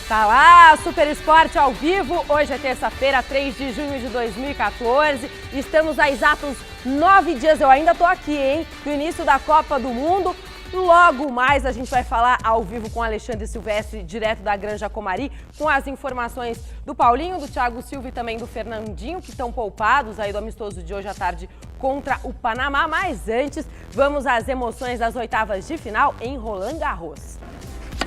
Tá lá, Super Esporte ao vivo. Hoje é terça-feira, 3 de junho de 2014. Estamos há exatos 9 dias, eu ainda tô aqui, hein? Do início da Copa do Mundo. Logo mais a gente vai falar ao vivo com Alexandre Silvestre, direto da Granja Comari, com as informações do Paulinho, do Thiago Silva e também do Fernandinho, que estão poupados aí do amistoso de hoje à tarde contra o Panamá. Mas antes, vamos às emoções das oitavas de final em Roland Garros.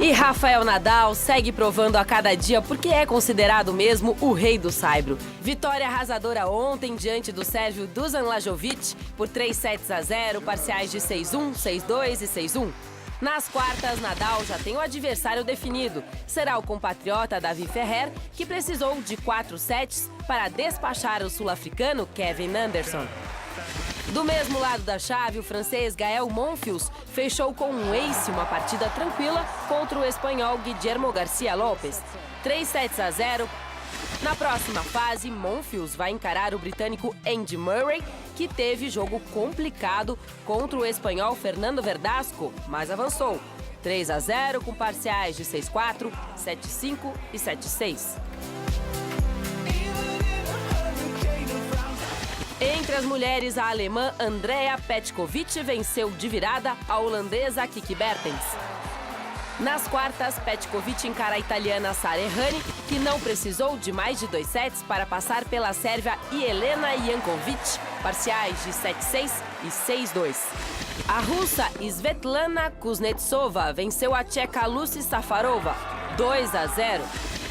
E Rafael Nadal segue provando a cada dia porque é considerado mesmo o rei do saibro. Vitória arrasadora ontem diante do sérvio Dusan Lajovic por 3-0, parciais de 6-1, 6-2 e 6-1. Nas quartas, Nadal já tem o adversário definido. Será o compatriota Davi Ferrer, que precisou de 4 sets para despachar o sul-africano Kevin Anderson. Do mesmo lado da chave, o francês Gael Monfils fechou com um ace uma partida tranquila contra o espanhol Guillermo Garcia Lopes. 3-0. Na próxima fase, Monfils vai encarar o britânico Andy Murray, que teve jogo complicado contra o espanhol Fernando Verdasco, mas avançou. 3-0 com parciais de 6-4, 7-5 e 7-6. Entre as mulheres, a alemã Andrea Petkovic venceu de virada a holandesa Kiki Bertens. Nas quartas, Petkovic encara a italiana Sara Errani, que não precisou de mais de 2 sets para passar pela sérvia Jelena Jankovic, parciais de 7-6 e 6-2. A russa Svetlana Kuznetsova venceu a tcheca Lucy Safarova, 2-0.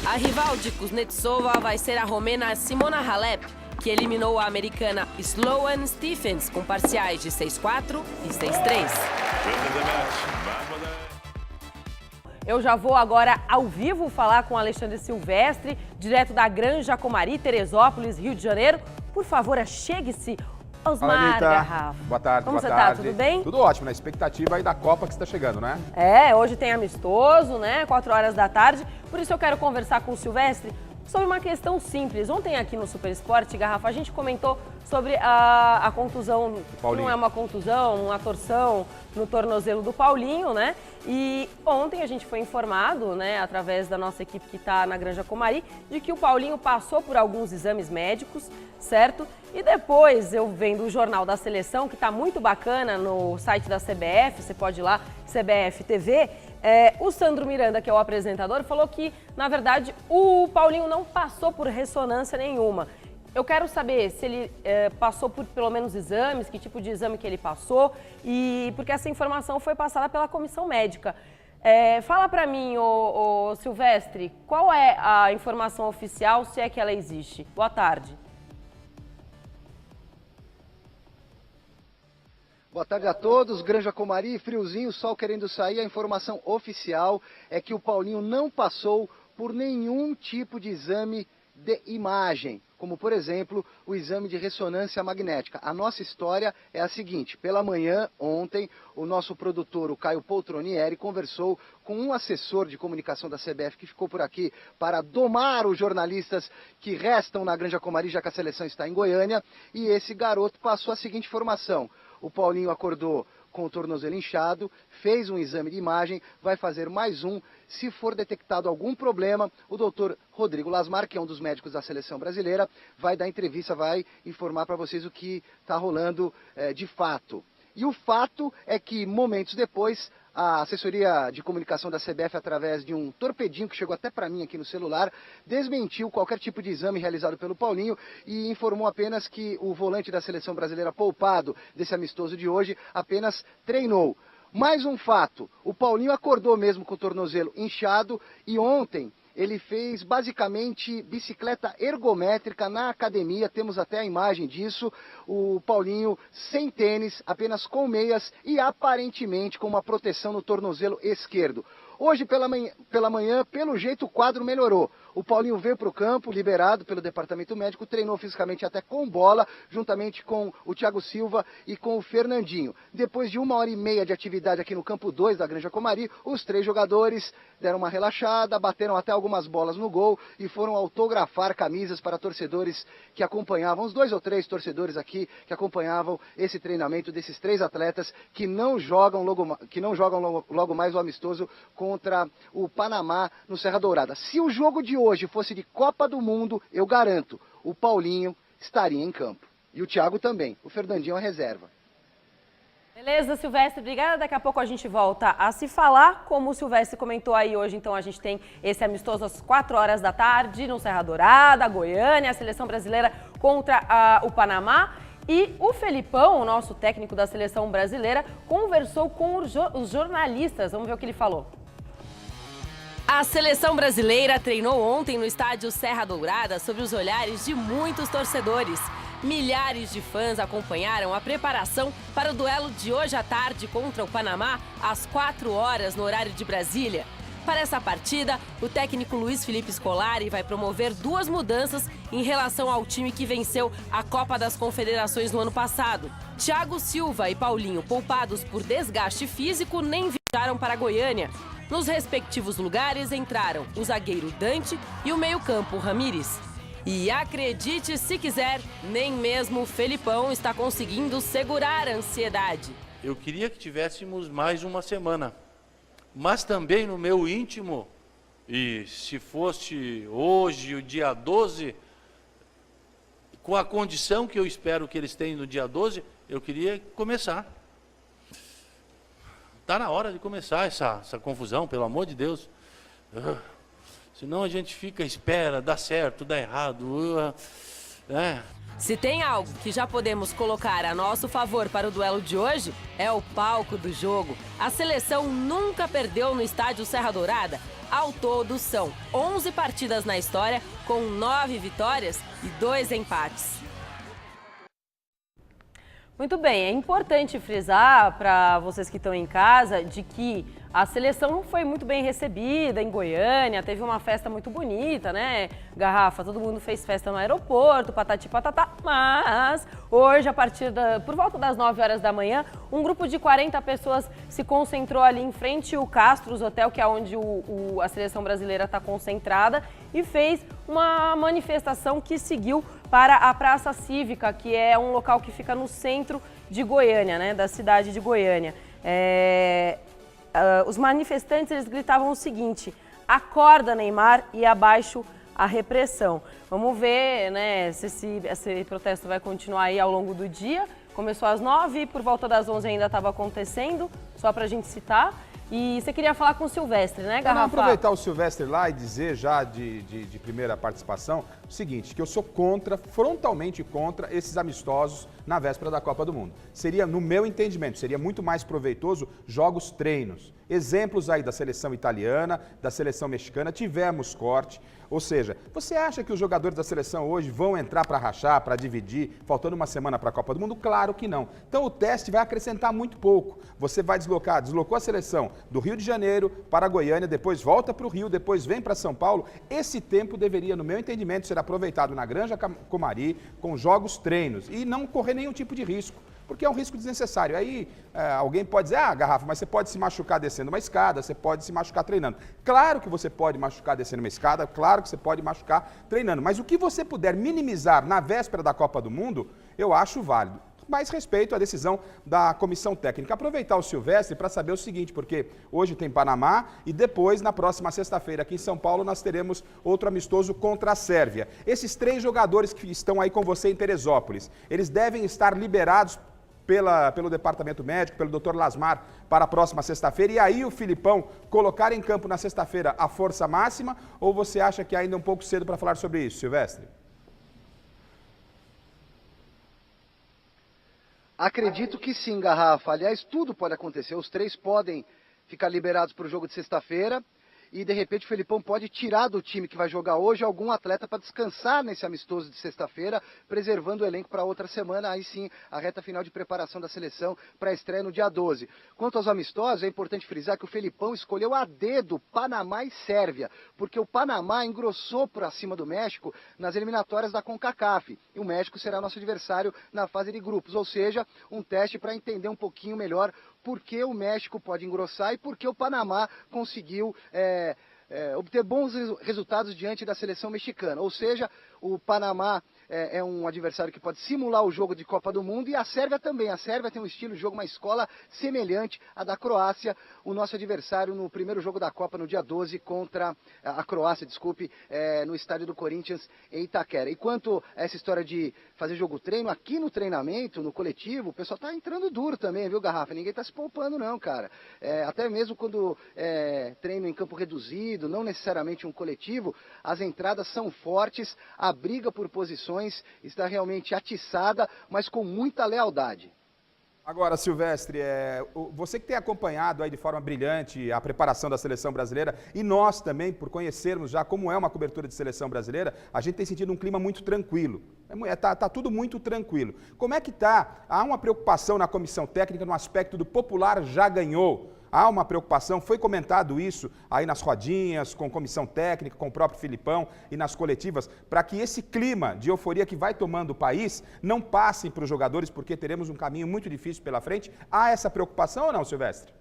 A rival de Kuznetsova vai ser a romena Simona Halep, que eliminou a americana Sloane Stephens com parciais de 6-4 e 6-3. Eu já vou agora ao vivo falar com Alexandre Silvestre, direto da Granja Comari, Teresópolis, Rio de Janeiro. Por favor, achegue-se. Osmar Garrafa. Boa tarde, Como boa você tarde. Tá? Tudo bem? Tudo ótimo, na expectativa aí da Copa que está chegando, né? É, hoje tem amistoso, né? 4 horas da tarde. Por isso eu quero conversar com o Silvestre sobre uma questão simples. Ontem aqui no Super Esporte, Garrafa, a gente comentou sobre a contusão, não é uma contusão, uma torção no tornozelo do Paulinho, né? E ontem a gente foi informado, né, através da nossa equipe que está na Granja Comari, de que o Paulinho passou por alguns exames médicos, certo? E depois eu vendo o Jornal da Seleção, que está muito bacana no site da CBF, você pode ir lá, CBF TV, o Sandro Miranda, que é o apresentador, falou que, na verdade, o Paulinho não passou por ressonância nenhuma. Eu quero saber se ele passou por pelo menos exames, que tipo de exame que ele passou, e porque essa informação foi passada pela comissão médica. Fala para mim, ô Silvestre, qual é a informação oficial, se é que ela existe? Boa tarde. Boa tarde a todos, Granja Comari, friozinho, sol querendo sair. A informação oficial é que o Paulinho não passou por nenhum tipo de exame de imagem, como por exemplo o exame de ressonância magnética. A nossa história é a seguinte: pela manhã, ontem, o nosso produtor, o Caio Poltronieri, conversou com um assessor de comunicação da CBF que ficou por aqui para domar os jornalistas que restam na Granja Comari, já que a seleção está em Goiânia, e esse garoto passou a seguinte informação: o Paulinho acordou com o tornozelo inchado, fez um exame de imagem, vai fazer mais um. Se for detectado algum problema, o doutor Rodrigo Lasmar, que é um dos médicos da seleção brasileira, vai dar entrevista, vai informar para vocês o que está rolando de fato. E o fato é que, momentos depois, a assessoria de comunicação da CBF, através de um torpedinho que chegou até para mim aqui no celular, desmentiu qualquer tipo de exame realizado pelo Paulinho e informou apenas que o volante da seleção brasileira poupado desse amistoso de hoje apenas treinou. Mais um fato: o Paulinho acordou mesmo com o tornozelo inchado e ontem ele fez basicamente bicicleta ergométrica na academia, temos até a imagem disso. O Paulinho sem tênis, apenas com meias e aparentemente com uma proteção no tornozelo esquerdo. Hoje pela manhã, pelo jeito, o quadro melhorou. O Paulinho veio para o campo, liberado pelo departamento médico, treinou fisicamente até com bola, juntamente com o Thiago Silva e com o Fernandinho. Depois de 1h30 de atividade aqui no campo 2 da Granja Comari, os 3 jogadores deram uma relaxada, bateram até algumas bolas no gol e foram autografar camisas para torcedores que acompanhavam, uns 2 ou 3 torcedores aqui que acompanhavam esse treinamento desses 3 atletas que não jogam logo mais o amistoso com contra o Panamá no Serra Dourada. Se o jogo de hoje fosse de Copa do Mundo, eu garanto, o Paulinho estaria em campo. E o Thiago também. O Fernandinho é reserva. Beleza, Silvestre, obrigada. Daqui a pouco a gente volta a se falar. Como o Silvestre comentou aí hoje, então a gente tem esse amistoso às 4 horas da tarde no Serra Dourada, Goiânia, a seleção brasileira contra o Panamá. E o Felipão, o nosso técnico da seleção brasileira, conversou com os jornalistas. Vamos ver o que ele falou. A seleção brasileira treinou ontem no estádio Serra Dourada sob os olhares de muitos torcedores. Milhares de fãs acompanharam a preparação para o duelo de hoje à tarde contra o Panamá, às 4 horas no horário de Brasília. Para essa partida, o técnico Luiz Felipe Scolari vai promover 2 mudanças em relação ao time que venceu a Copa das Confederações no ano passado. Thiago Silva e Paulinho, poupados por desgaste físico, nem viajaram para Goiânia. Nos respectivos lugares entraram o zagueiro Dante e o meio-campo Ramires. E acredite se quiser, nem mesmo o Felipão está conseguindo segurar a ansiedade. Eu queria que tivéssemos mais uma semana, mas também no meu íntimo, e se fosse hoje, o dia 12, com a condição que eu espero que eles tenham no dia 12, eu queria começar. Está na hora de começar essa confusão, pelo amor de Deus. Senão a gente fica, espera, dá certo, dá errado. Se tem algo que já podemos colocar a nosso favor para o duelo de hoje, é o palco do jogo. A seleção nunca perdeu no estádio Serra Dourada. Ao todo, são 11 partidas na história, com 9 vitórias e 2 empates. Muito bem, é importante frisar para vocês que estão em casa de que a seleção foi muito bem recebida em Goiânia, teve uma festa muito bonita, né? Garrafa, todo mundo fez festa no aeroporto, patati patatá, mas hoje, por volta das 9 horas da manhã, um grupo de 40 pessoas se concentrou ali em frente ao Castros Hotel, que é onde a seleção brasileira está concentrada, e fez uma manifestação que seguiu para a Praça Cívica, que é um local que fica no centro de Goiânia, né? Da cidade de Goiânia. Os manifestantes eles gritavam o seguinte: acorda, Neymar, e abaixo a repressão. Vamos ver, né, se esse protesto vai continuar aí ao longo do dia. Começou às 9, por volta das 11 ainda estava acontecendo, só para a gente citar. E você queria falar com o Silvestre, né, Garrafa? Aproveitar o Silvestre lá e dizer já de primeira participação o seguinte, que eu sou frontalmente contra esses amistosos na véspera da Copa do Mundo. Seria, no meu entendimento, seria muito mais proveitoso jogos treinos. Exemplos aí da seleção italiana, da seleção mexicana, tivemos corte. Ou seja, você acha que os jogadores da seleção hoje vão entrar para rachar, para dividir, faltando uma semana para a Copa do Mundo? Claro que não. Então o teste vai acrescentar muito pouco. Você vai deslocou a seleção do Rio de Janeiro para Goiânia, depois volta para o Rio, depois vem para São Paulo. Esse tempo deveria, no meu entendimento, ser aproveitado na Granja Comari, com jogos treinos e não correr nenhum tipo de risco, porque é um risco desnecessário. Aí alguém pode dizer, Garrafa, mas você pode se machucar descendo uma escada, você pode se machucar treinando. Claro que você pode machucar descendo uma escada, claro que você pode machucar treinando, mas o que você puder minimizar na véspera da Copa do Mundo, eu acho válido. Mais respeito à decisão da comissão técnica. Aproveitar o Silvestre para saber o seguinte, porque hoje tem Panamá e depois, na próxima sexta-feira, aqui em São Paulo, nós teremos outro amistoso contra a Sérvia. Esses 3 jogadores que estão aí com você em Teresópolis, eles devem estar liberados pelo departamento médico, pelo Dr. Lasmar, para a próxima sexta-feira, e aí o Filipão colocar em campo na sexta-feira a força máxima, ou você acha que ainda é um pouco cedo para falar sobre isso, Silvestre? Acredito que sim, Garrafa. Aliás, tudo pode acontecer. Os 3 podem ficar liberados para o jogo de sexta-feira e, de repente, o Felipão pode tirar do time que vai jogar hoje algum atleta para descansar nesse amistoso de sexta-feira, preservando o elenco para outra semana. Aí sim, a reta final de preparação da seleção para a estreia no dia 12. Quanto aos amistosos, é importante frisar que o Felipão escolheu a dedo Panamá e Sérvia, porque o Panamá engrossou por acima do México nas eliminatórias da CONCACAF. E o México será nosso adversário na fase de grupos, ou seja, um teste para entender um pouquinho melhor por que o México pode engrossar e por que o Panamá conseguiu obter bons resultados diante da seleção mexicana. Ou seja, o Panamá é um adversário que pode simular o jogo de Copa do Mundo, e a Sérvia também. A Sérvia tem um estilo de jogo, uma escola semelhante à da Croácia, o nosso adversário no primeiro jogo da Copa, no dia 12, contra a Croácia, no estádio do Corinthians, em Itaquera. E quanto a essa história de fazer jogo treino, aqui no treinamento, no coletivo, o pessoal tá entrando duro também, viu, Garrafa? Ninguém tá se poupando não, cara. Até mesmo quando treino em campo reduzido, não necessariamente um coletivo, as entradas são fortes, a briga por posições está realmente atiçada, mas com muita lealdade. Agora, Silvestre, você que tem acompanhado aí de forma brilhante a preparação da seleção brasileira, e nós também, por conhecermos já como é uma cobertura de seleção brasileira, a gente tem sentido um clima muito tranquilo. Tá tudo muito tranquilo. Como é que tá? Há uma preocupação na comissão técnica no aspecto do popular já ganhou? Há uma preocupação, foi comentado isso aí nas rodinhas, com comissão técnica, com o próprio Filipão e nas coletivas, para que esse clima de euforia que vai tomando o país não passe para os jogadores, porque teremos um caminho muito difícil pela frente. Há essa preocupação ou não, Silvestre?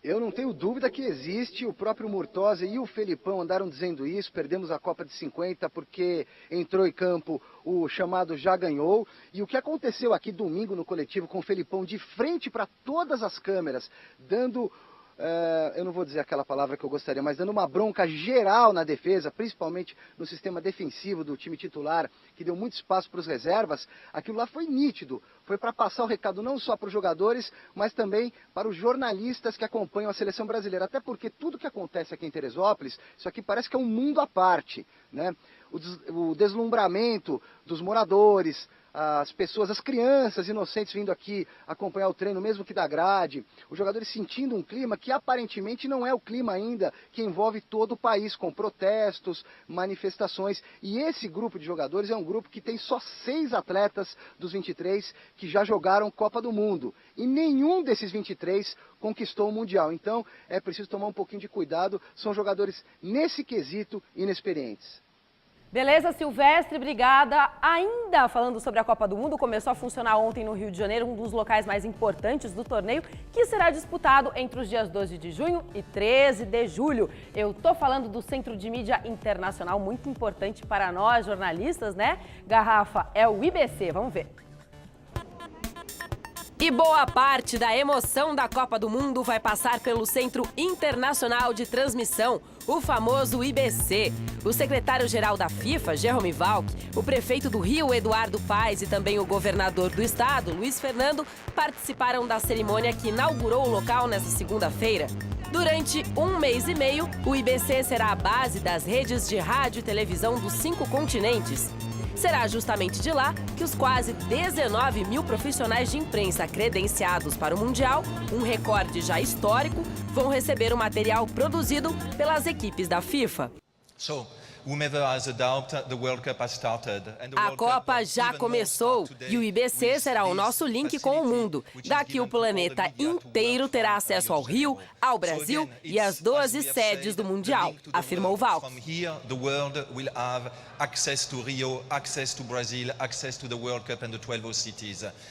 Eu não tenho dúvida que existe, o próprio Murtosa e o Felipão andaram dizendo isso, perdemos a Copa de 50 porque entrou em campo o chamado já ganhou, e o que aconteceu aqui domingo no coletivo com o Felipão de frente para todas as câmeras, dando, eu não vou dizer aquela palavra que eu gostaria, mas dando uma bronca geral na defesa, principalmente no sistema defensivo do time titular, que deu muito espaço para os reservas, aquilo lá foi nítido. Foi para passar o recado não só para os jogadores, mas também para os jornalistas que acompanham a seleção brasileira. Até porque tudo que acontece aqui em Teresópolis, isso aqui parece que é um mundo à parte, né? O deslumbramento dos moradores, as pessoas, as crianças inocentes vindo aqui acompanhar o treino, mesmo que da grade, os jogadores sentindo um clima que aparentemente não é o clima ainda que envolve todo o país, com protestos, manifestações. E esse grupo de jogadores é um grupo que tem só 6 atletas dos 23 que já jogaram Copa do Mundo. E nenhum desses 23 conquistou o Mundial. Então é preciso tomar um pouquinho de cuidado, são jogadores nesse quesito inexperientes. Beleza, Silvestre, obrigada. Ainda falando sobre a Copa do Mundo, começou a funcionar ontem no Rio de Janeiro, um dos locais mais importantes do torneio, que será disputado entre os dias 12 de junho e 13 de julho. Eu tô falando do Centro de Mídia Internacional, muito importante para nós, jornalistas, né? Garrafa, é o IBC, vamos ver. E boa parte da emoção da Copa do Mundo vai passar pelo Centro Internacional de Transmissão, o famoso IBC. O secretário-geral da FIFA, Jerome Valk, o prefeito do Rio, Eduardo Paes, e também o governador do estado, Luiz Fernando, participaram da cerimônia que inaugurou o local nesta segunda-feira. Durante 1 mês e meio, o IBC será a base das redes de rádio e televisão dos 5 continentes. Será justamente de lá que os quase 19 mil profissionais de imprensa credenciados para o Mundial, um recorde já histórico, vão receber o material produzido pelas equipes da FIFA. A Copa já começou e o IBC será o nosso link com o mundo. Daqui o planeta inteiro terá acesso ao Rio, ao Brasil e às 12 sedes do Mundial, afirmou Valk.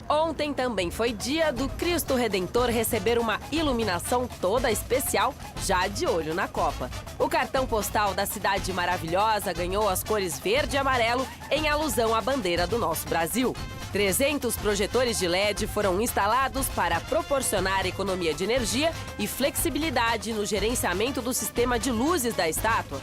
Ontem também foi dia do Cristo Redentor receber uma iluminação toda especial, já de olho na Copa. O cartão postal da cidade maravilhosa ganhou as cores verde e amarelo em alusão à bandeira do nosso Brasil. 300 projetores de LED foram instalados para proporcionar economia de energia e flexibilidade no gerenciamento do sistema de luzes da estátua.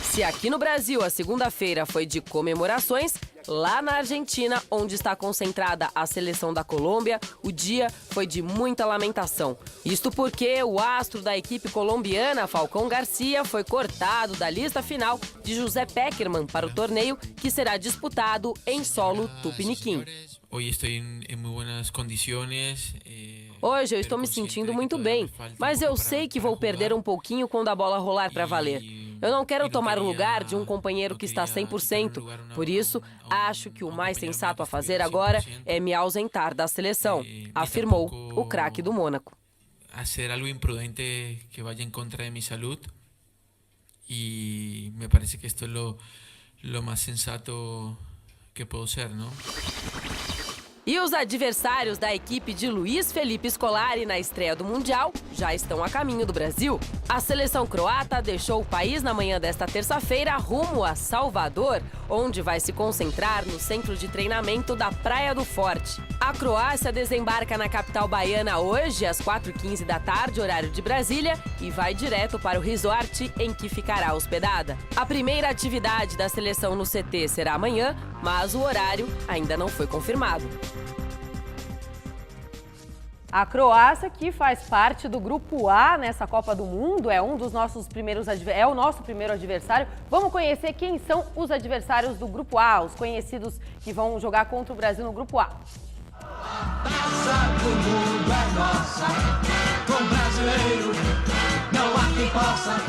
Se aqui no Brasil a segunda-feira foi de comemorações, lá na Argentina, onde está concentrada a seleção da Colômbia, o dia foi de muita lamentação. Isto porque o astro da equipe colombiana, Falcão Garcia, foi cortado da lista final de José Pekerman para o torneio, que será disputado em solo tupiniquim. Hoje eu estou me sentindo muito bem, mas eu sei que vou perder um pouquinho quando a bola rolar para valer. Eu não quero tomar o lugar de um companheiro que está 100%, por isso acho que o mais sensato a fazer agora é me ausentar da seleção, afirmou o craque do Mônaco. Hacer algo imprudente que vaya en contra de mi salud y me parece que esto es lo más sensato que puedo ser, ¿no? E os adversários da equipe de Luiz Felipe Scolari na estreia do Mundial já estão a caminho do Brasil. A seleção croata deixou o país na manhã desta terça-feira rumo a Salvador, onde vai se concentrar no centro de treinamento da Praia do Forte. A Croácia desembarca na capital baiana hoje, às 4h15 da tarde, horário de Brasília, e vai direto para o resort em que ficará hospedada. A primeira atividade da seleção no CT será amanhã, mas o horário ainda não foi confirmado. A Croácia, que faz parte do Grupo A nessa Copa do Mundo, é um dos nossos primeiros é o nosso primeiro adversário. Vamos conhecer quem são os adversários do Grupo A, os conhecidos que vão jogar contra o Brasil no Grupo A.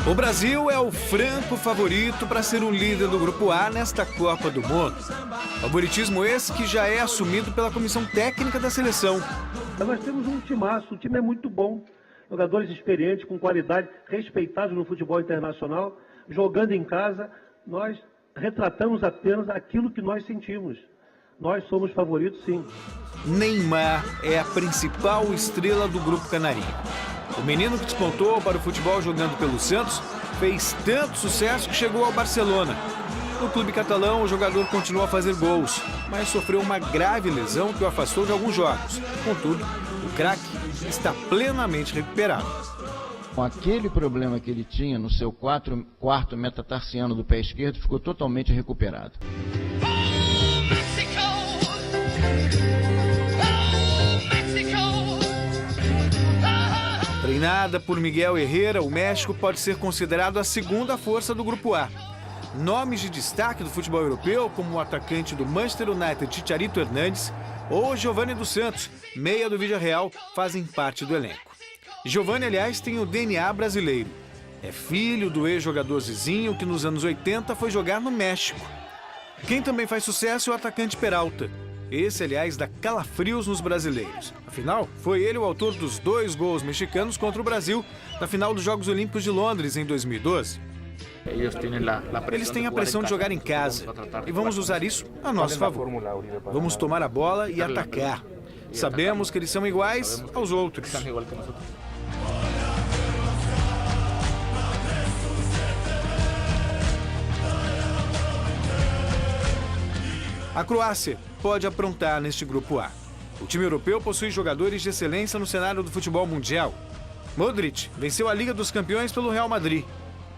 O Brasil é o franco favorito para ser o líder do Grupo A nesta Copa do Mundo. Favoritismo esse que já é assumido pela comissão técnica da seleção. Nós temos um timaço, o time é muito bom. Jogadores experientes, com qualidade, respeitados no futebol internacional, jogando em casa. Nós retratamos apenas aquilo que nós sentimos. Nós somos favoritos, sim. Neymar é a principal estrela do Grupo Canarinho. O menino que despontou para o futebol jogando pelo Santos fez tanto sucesso que chegou ao Barcelona. No clube catalão, o jogador continuou a fazer gols, mas sofreu uma grave lesão que o afastou de alguns jogos. Contudo, o craque está plenamente recuperado. Com aquele problema que ele tinha no seu quarto metatarsiano do pé esquerdo, ficou totalmente recuperado. Treinada por Miguel Herrera, o México pode ser considerado a segunda força do Grupo A. Nomes de destaque do futebol europeu, como o atacante do Manchester United, Chicharito Hernández, ou Giovanni dos Santos, meia do Villarreal, fazem parte do elenco. Giovanni, aliás, tem o DNA brasileiro. É filho do ex-jogador Zizinho, que nos anos 80 foi jogar no México. Quem também faz sucesso é o atacante Peralta. Esse, aliás, dá calafrios nos brasileiros. Afinal, foi ele o autor dos 2 gols mexicanos contra o Brasil na final dos Jogos Olímpicos de Londres, em 2012. Eles têm a pressão de jogar em casa e vamos usar isso a nosso favor. Vamos tomar a bola e atacar. Sabemos que eles são iguais aos outros. A Croácia pode aprontar neste Grupo A. O time europeu possui jogadores de excelência no cenário do futebol mundial. Modric venceu a Liga dos Campeões pelo Real Madrid.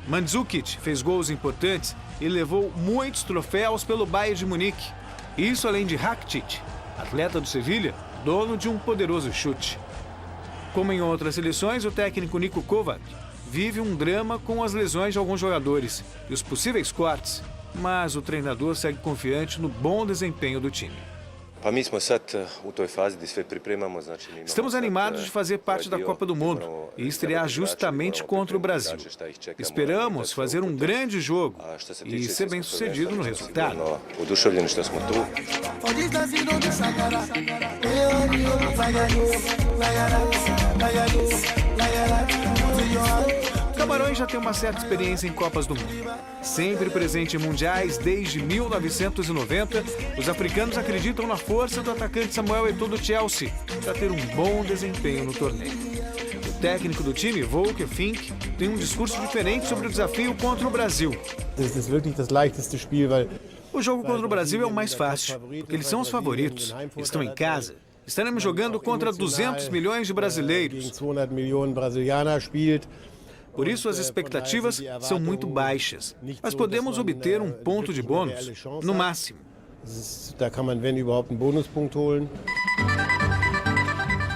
Mandzukic fez gols importantes e levou muitos troféus pelo Bayern de Munique. Isso além de Rakitic, atleta do Sevilha, dono de um poderoso chute. Como em outras seleções, o técnico Niko Kovac vive um drama com as lesões de alguns jogadores e os possíveis cortes, mas o treinador segue confiante no bom desempenho do time. Estamos animados de fazer parte da Copa do Mundo e estrear justamente contra o Brasil. Esperamos fazer um grande jogo e ser bem-sucedido no resultado. Camarões já tem uma certa experiência em Copas do Mundo. Sempre presente em mundiais desde 1990, os africanos acreditam na força do atacante Samuel Eto'o do Chelsea para ter um bom desempenho no torneio. O técnico do time, Volker Fink, tem um discurso diferente sobre o desafio contra o Brasil. O jogo contra o Brasil é o mais fácil, porque eles são os favoritos, estão em casa. Estaremos jogando contra 200 milhões de brasileiros. Por isso, as expectativas são muito baixas, mas podemos obter um ponto de bônus, no máximo.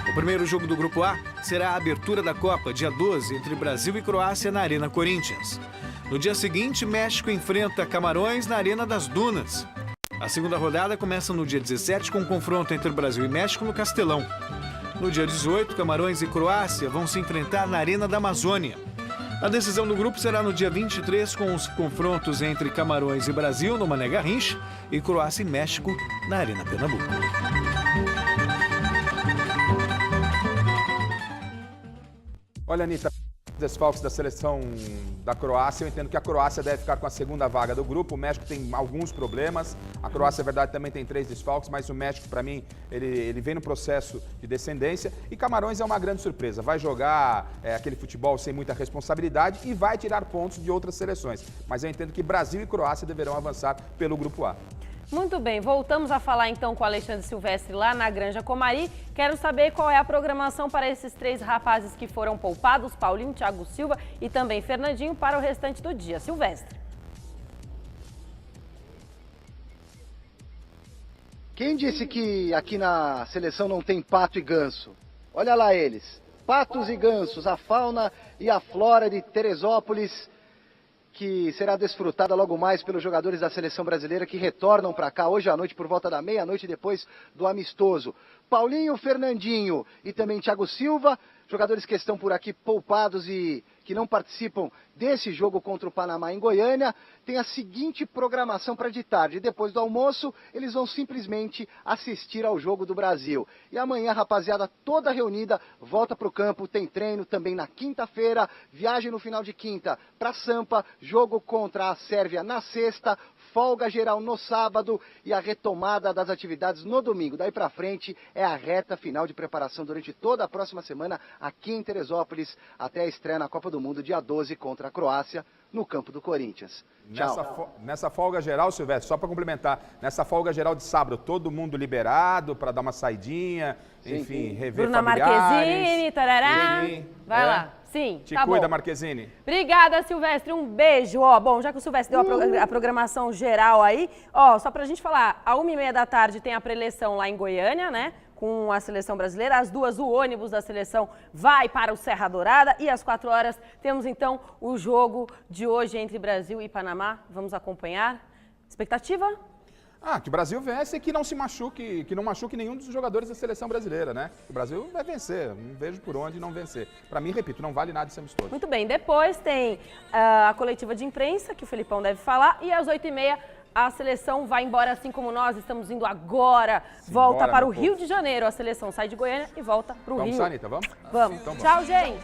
O primeiro jogo do Grupo A será a abertura da Copa, dia 12, entre Brasil e Croácia na Arena Corinthians. No dia seguinte, México enfrenta Camarões na Arena das Dunas. A segunda rodada começa no dia 17 com um confronto entre Brasil e México no Castelão. No dia 18, Camarões e Croácia vão se enfrentar na Arena da Amazônia. A decisão do grupo será no dia 23, com os confrontos entre Camarões e Brasil no Mané Garrincha e Croácia e México na Arena Pernambuco. Olha, Anitta, desfalques da seleção da Croácia, eu entendo que a Croácia deve ficar com a segunda vaga do grupo. O México tem alguns problemas. A Croácia, é verdade, também tem 3 desfalques, mas o México, para mim, ele vem no processo de descendência. E Camarões é uma grande surpresa. Vai jogar aquele futebol sem muita responsabilidade e vai tirar pontos de outras seleções. Mas eu entendo que Brasil e Croácia deverão avançar pelo grupo A. Muito bem, voltamos a falar então com o Alexandre Silvestre lá na Granja Comari. Quero saber qual é a programação para esses 3 rapazes que foram poupados, Paulinho, Thiago Silva e também Fernandinho, para o restante do dia. Silvestre. Quem disse que aqui na seleção não tem pato e ganso? Olha lá eles, patos e gansos, a fauna e a flora de Teresópolis, que será desfrutada logo mais pelos jogadores da seleção brasileira que retornam para cá hoje à noite por volta da meia-noite depois do amistoso. Paulinho, Fernandinho e também Thiago Silva, jogadores que estão por aqui poupados e que não participam desse jogo contra o Panamá em Goiânia, tem a seguinte programação para de tarde. Depois do almoço, eles vão simplesmente assistir ao jogo do Brasil. E amanhã, rapaziada, toda reunida, volta para o campo, tem treino também na quinta-feira, viagem no final de quinta para Sampa, jogo contra a Sérvia na sexta, folga geral no sábado e a retomada das atividades no domingo. Daí para frente é a reta final de preparação durante toda a próxima semana aqui em Teresópolis, até a estreia na Copa do Mundo, dia 12, contra a Croácia, no campo do Corinthians. Tchau. Nessa folga geral, Silvestre, só para complementar, nessa folga geral de sábado, todo mundo liberado para dar uma saidinha, sim, enfim, rever Bruna familiares. Marquezine, tarará. Vai lá. Sim, Te tá cuida, bom. Marquezine. Obrigada, Silvestre. Um beijo. Ó, bom, já que o Silvestre deu a programação geral aí, ó, só pra gente falar, às 1h30 da tarde tem a preleção lá em Goiânia, né? Com a seleção brasileira. Às 2h, o ônibus da seleção vai para o Serra Dourada. E às 4h temos então o jogo de hoje entre Brasil e Panamá. Vamos acompanhar. Expectativa? Que o Brasil vence e que não se machuque, que não machuque nenhum dos jogadores da seleção brasileira, né? O Brasil vai vencer, não vejo por onde não vencer. Para mim, repito, não vale nada esse amistoso. Muito bem, depois tem a coletiva de imprensa, que o Felipão deve falar, e às 8h30 a seleção vai embora, assim como nós estamos indo agora. Volta para o Rio de Janeiro, a seleção sai de Goiânia e volta para o Rio. Vamos, Anitta, vamos? Vamos. Então, tchau, gente.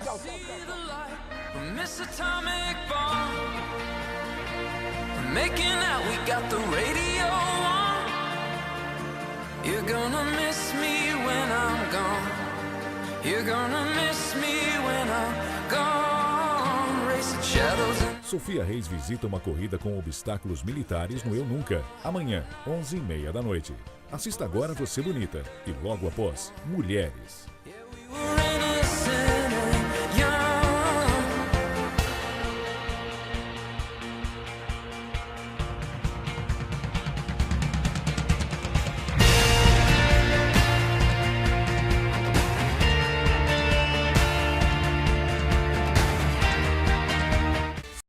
Making out, we got the radio on. You're gonna miss me when I'm gone. You're gonna miss me when I'm gone. Racing shadows and... Sofia Reis visita uma corrida com obstáculos militares no Eu Nunca. Amanhã, 11h30 da noite. Assista agora Você Bonita. E logo após, Mulheres.